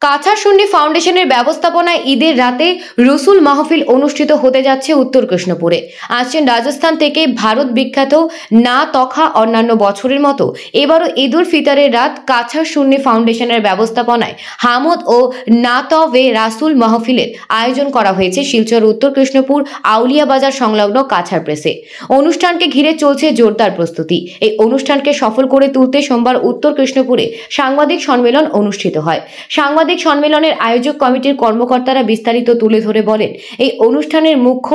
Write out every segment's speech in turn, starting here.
কাছাড় সুন্নি ফাউন্ডেশনের ব্যবস্থাপনায় ঈদের রাতে রসুল মাহফিল অনুষ্ঠিত হতে যাচ্ছে উত্তর কৃষ্ণপুরে। আসছেন রাজস্থান থেকে ভারত বিখ্যাত না তখা। অন্যান্য বছরের মতো এবারও ঈদুল ফিতরের রাত কাছাড় সুন্নি ফাউন্ডেশনের ব্যবস্থাপনায় হামদ ও নাতওয়ে রাসুল মাহফিলের আয়োজন করা হয়েছে শিলচর উত্তর কৃষ্ণপুর আউলিয়া বাজার সংলগ্ন কাছাড় প্রেসে। অনুষ্ঠানকে ঘিরে চলছে জোরদার প্রস্তুতি। এই অনুষ্ঠানকে সফল করে তুলতে সোমবার উত্তর কৃষ্ণপুরে সাংবাদিক সম্মেলন অনুষ্ঠিত হয়। সাংবাদিক সম্মেলনের আয়োজক কমিটির কর্মকর্তারা বিস্তারিত তুলে ধরে বলেন, এই অনুষ্ঠানের মুখ্য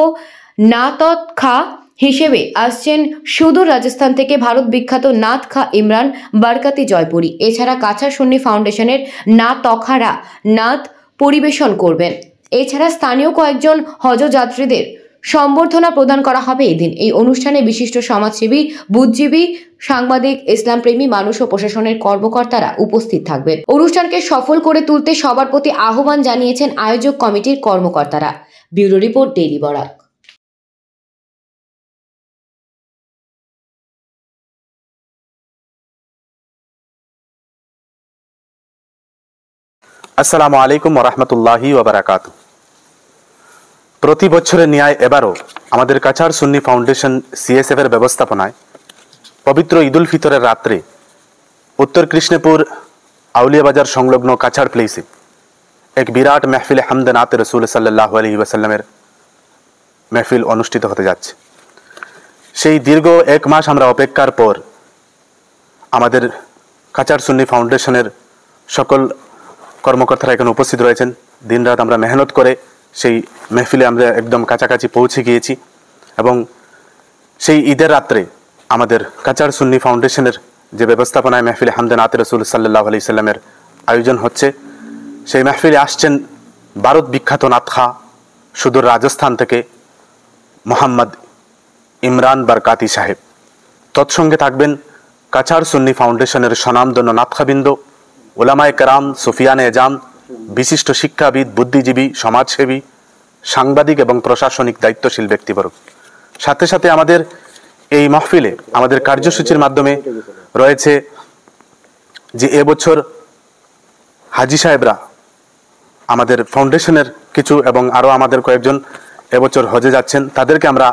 নাতত খা হিসেবে আসছেন সুদূর রাজস্থান থেকে ভারত বিখ্যাত নাত খা ইমরান বারকাতি জয়পুরি। এছাড়া কাছাড় সুন্নি ফাউন্ডেশনের না তখারা নাত পরিবেশন করবেন। এছাড়া স্থানীয় কয়েকজন হজযাত্রীদের সম্বর্ধনা প্রদান করা হবে এদিন। এই অনুষ্ঠানে বিশিষ্ট সমাজসেবী, বুদ্ধিজীবী, সাংবাদিক, ইসলামপ্রেমী মানুষ ও প্রশাসনের কর্মকর্তারা উপস্থিত থাকবেন। অনুষ্ঠানকে সফল করে তুলতে সবার প্রতি আহ্বান জানিয়েছেন আয়োজক কমিটির কর্মকর্তারা। Bureau report, daily Barak. আসসালামু আলাইকুম ওয়া রাহমাতুল্লাহি ওয়া বারাকাতুহু। প্রতি বছরের ন্যায় এবারও আমাদের কাছাড় সুন্নি ফাউন্ডেশন সিএসএফ এর ব্যবস্থাপনায় পবিত্র ঈদুল ফিতরের রাত্রে উত্তর কৃষ্ণপুর আউলিয়া বাজার সংলগ্ন কাছাড় প্লেসে এক বিরাট মেহফিলে হামদে নাতে রসুল সাল্লাল্লাহু আলাইহি ওয়াসাল্লামের মেহফিল অনুষ্ঠিত হতে যাচ্ছে। সেই দীর্ঘ এক মাস আমরা অপেক্ষার পর আমাদের কাছাড় সুন্নি ফাউন্ডেশনের সকল কর্মকর্তারা এখানে উপস্থিত রয়েছেন। দিনরাত আমরা মেহনত করে সেই মেহফিলে আমরা একদম কাছাকাছি পৌঁছে গিয়েছি এবং সেই ঈদের রাত্রে আমাদের কাছাড় সুন্নি ফাউন্ডেশনের যে ব্যবস্থাপনায় মেহফিলে হামদে নাতে রসুল সাল্লাল্লাহু আলাইহি সাল্লামের আয়োজন হচ্ছে, সেই মেহফিলে আসছেন ভারত বিখ্যাত নাত খা সুদূর রাজস্থান থেকে মোহাম্মদ ইমরান বারকাতি সাহেব। তৎসঙ্গে থাকবেন কাছাড় সুন্নি ফাউন্ডেশনের স্বনামধন্য নাতখাবৃন্দ, ওলামায়ে কেরাম, সুফিয়ানে এজাম, বিশিষ্ট শিক্ষাবিদ, বুদ্ধিজীবী, সমাজসেবী, সাংবাদিক এবং প্রশাসনিক দায়িত্বশীল ব্যক্তিবর্গ। সাথে সাথে আমাদের এই মাহফিলে আমাদের কার্যসূচির মাধ্যমে রয়েছে যে এবছর হাজি সাহেবরা আমাদের ফাউন্ডেশনের কিছু এবং আরও আমাদের কয়েকজন এবছর হজে যাচ্ছেন, তাদেরকে আমরা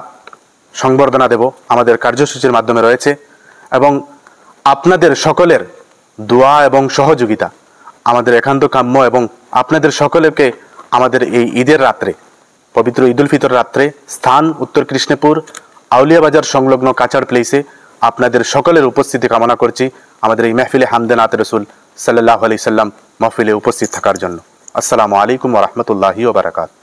সংবর্ধনা দেব আমাদের কার্যসূচির মাধ্যমে রয়েছে। এবং আপনাদের সকলের দোয়া এবং সহযোগিতা আমাদের একান্ত কাম্য এবং আপনাদের সকলকে আমাদের এই ঈদের রাত্রে, পবিত্র ঈদুল ফিতর রাত্রে স্থান উত্তর কৃষ্ণপুর আউলিয়া বাজার সংলগ্ন কাছাড় প্লেসে আপনাদের সকলের উপস্থিতি কামনা করছি আমাদের এই মেহফিলে হামদে নাতে রসুল সাল্লাল্লাহু আলাইহি সাল্লাম মাহফিলে উপস্থিত থাকার জন্য। আসসালামু আলাইকুম ওয়া রাহমাতুল্লাহি ওয়া বারাকাতুহু।